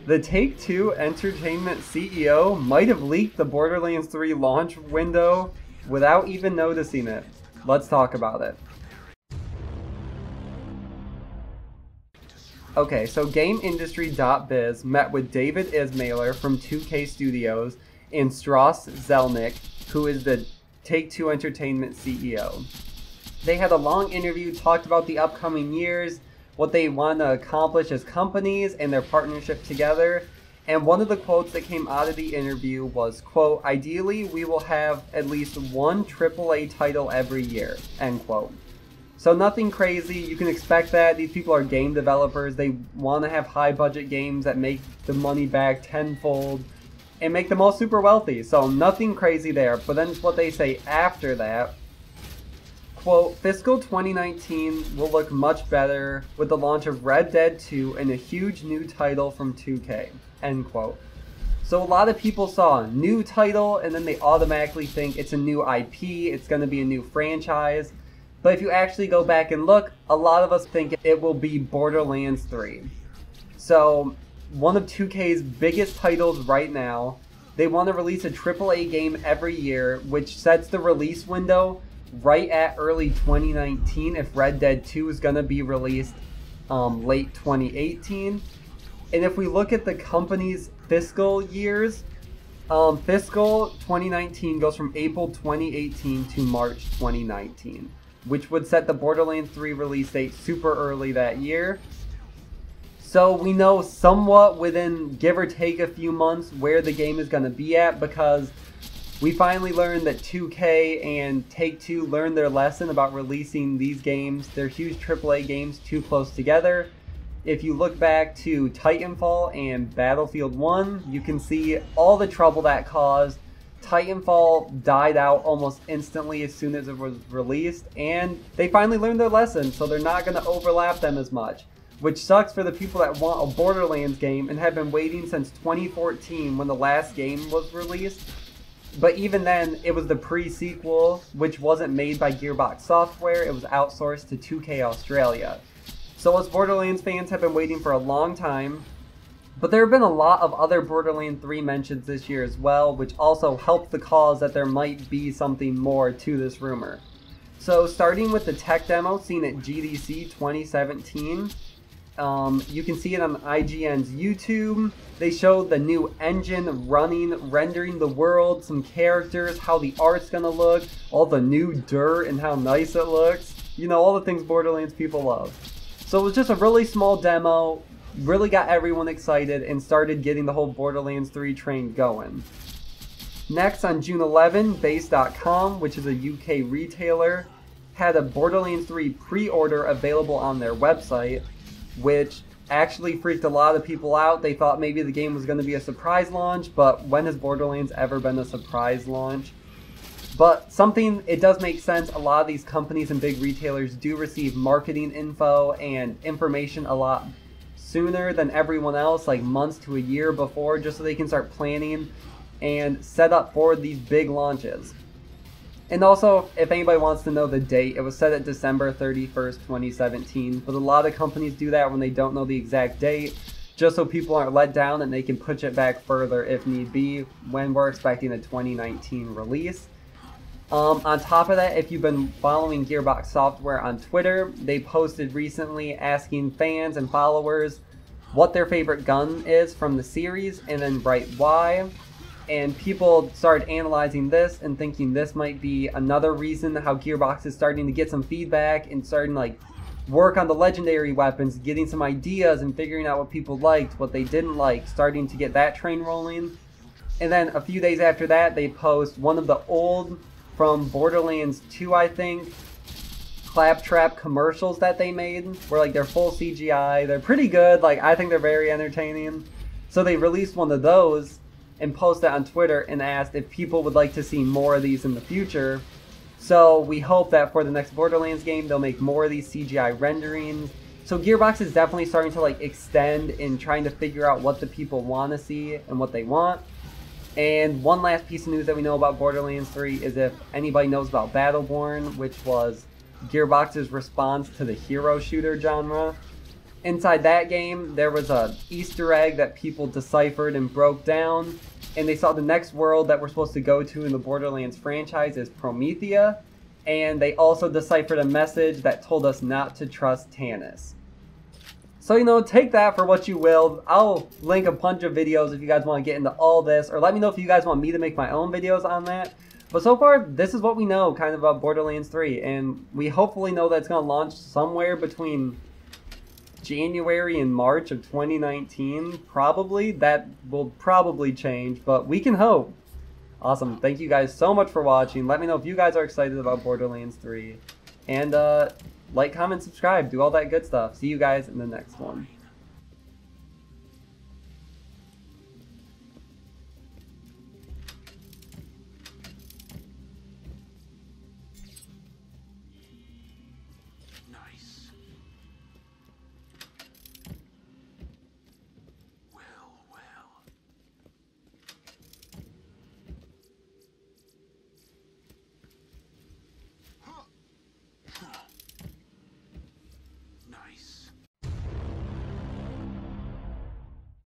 The Take-Two Entertainment CEO might have leaked the Borderlands 3 launch window without even noticing it. Let's talk about it. Okay, so GameIndustry.biz met with David Ismailer from 2K Studios and Strauss Zelnick, who is the Take-Two Entertainment CEO. They had a long interview, talked about the upcoming years, what they want to accomplish as companies, and their partnership together. And one of the quotes that came out of the interview was, quote, "Ideally, we will have at least one AAA title every year," end quote. So nothing crazy, you can expect that. These people are game developers. They want to have high budget games that make the money back tenfold and make them all super wealthy. So nothing crazy there. But then it's what they say after that. Quote, "Fiscal 2019 will look much better with the launch of Red Dead 2 and a huge new title from 2K, end quote. So a lot of people saw a new title and then they automatically think it's a new IP, it's going to be a new franchise. But if you actually go back and look, a lot of us think it will be Borderlands 3. So one of 2K's biggest titles right now, they want to release a AAA game every year, which sets the release window right at early 2019 if Red Dead 2 is going to be released late 2018. And if we look at the company's fiscal years, fiscal 2019 goes from April 2018 to March 2019, which would set the Borderlands 3 release date super early that year. So we know somewhat within give or take a few months where the game is going to be at, because we finally learned that 2K and Take-Two learned their lesson about releasing these games, their huge AAA games, too close together. If you look back to Titanfall and Battlefield 1, you can see all the trouble that caused. Titanfall died out almost instantly as soon as it was released, and they finally learned their lesson, so they're not going to overlap them as much. Which sucks for the people that want a Borderlands game and have been waiting since 2014 when the last game was released. But even then, it was the pre-sequel, which wasn't made by Gearbox Software, it was outsourced to 2K Australia. So us Borderlands fans have been waiting for a long time, but there have been a lot of other Borderlands 3 mentions this year as well, which also helped the cause that there might be something more to this rumor. So starting with the tech demo seen at GDC 2017, you can see it on IGN's YouTube. They showed the new engine running, rendering the world, some characters, how the art's gonna look, all the new dirt and how nice it looks. You know, all the things Borderlands people love. So it was just a really small demo, really got everyone excited and started getting the whole Borderlands 3 train going. Next, on June 11, Base.com, which is a UK retailer, had a Borderlands 3 pre-order available on their website, which actually freaked a lot of people out. They thought maybe the game was going to be a surprise launch, but when has Borderlands ever been a surprise launch? But something, it does make sense, a lot of these companies and big retailers do receive marketing info and information a lot sooner than everyone else, like months to a year before, just so they can start planning and set up for these big launches. And also, if anybody wants to know the date, it was set at December 31st, 2017. But a lot of companies do that when they don't know the exact date, just so people aren't let down and they can push it back further if need be when we're expecting a 2019 release. On top of that, if you've been following Gearbox Software on Twitter, they posted recently asking fans and followers what their favorite gun is from the series and then write why. And people started analyzing this and thinking this might be another reason how Gearbox is starting to get some feedback and starting to work on the legendary weapons, getting some ideas and figuring out what people liked, what they didn't like, starting to get that train rolling. And then a few days after that, they post one of the old, from Borderlands 2, I think, Claptrap commercials that they made, where they're full CGI. They're pretty good. I think they're very entertaining. So they released one of those and posted on Twitter and asked if people would like to see more of these in the future. So we hope that for the next Borderlands game, they'll make more of these CGI renderings. So Gearbox is definitely starting to extend in trying to figure out what the people want to see and what they want. And one last piece of news that we know about Borderlands 3 is if anybody knows about Battleborn, which was Gearbox's response to the hero shooter genre. Inside that game, there was a Easter egg that people deciphered and broke down, and they saw the next world that we're supposed to go to in the Borderlands franchise is Promethea, and they also deciphered a message that told us not to trust Tannis. So, you know, take that for what you will. I'll link a bunch of videos if you guys want to get into all this, or let me know if you guys want me to make my own videos on that. But so far, this is what we know kind of about Borderlands 3, and we hopefully know that it's going to launch somewhere between January and March of 2019, probably. That will probably change, but we can hope. Awesome. Thank you guys so much for watching. Let me know if you guys are excited about Borderlands 3. And like, comment, subscribe, do all that good stuff. See you guys in the next one.